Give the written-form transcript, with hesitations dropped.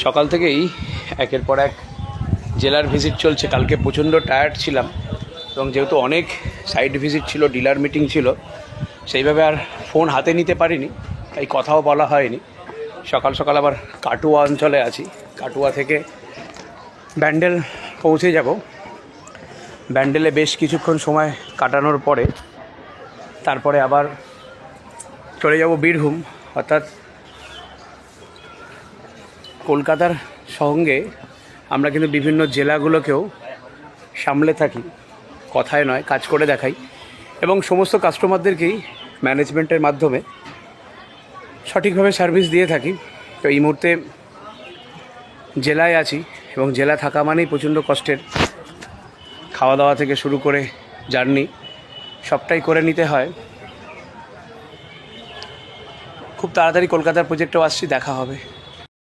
সকাল থেকেই একের পর এক জেলার ভিজিট চলছে। কালকে প্রচণ্ড টায়ার্ড ছিলাম এবং যেহেতু অনেক সাইড ভিজিট ছিল, ডিলার মিটিং ছিল, সেইভাবে আর ফোন হাতে নিতে পারিনি, তাই কথাও বলা হয়নি। সকাল সকাল আবার কাটুয়া অঞ্চলে আছি। কাটুয়া থেকে ব্যান্ডেল পৌঁছে যাব। ব্যান্ডেলে বেশ কিছুক্ষণ সময় কাটানোর পরে তারপরে আবার চলে যাব বীরভূম। অর্থাৎ কলকাতার সঙ্গে আমরা কিন্তু বিভিন্ন জেলাগুলোকেও সামলে থাকি, কথায় নয় কাজ করে দেখাই, এবং সমস্ত কাস্টমারদেরকেই ম্যানেজমেন্টের মাধ্যমে সঠিকভাবে সার্ভিস দিয়ে থাকি। তো এই মুহূর্তে জেলায় আছি এবং জেলা থাকা মানেই প্রচণ্ড কষ্টের। খাওয়া দাওয়া থেকে শুরু করে জার্নি সবটাই করে নিতে হয়। খুব তাড়াতাড়ি কলকাতার প্রজেক্টেও আসছি, দেখা হবে।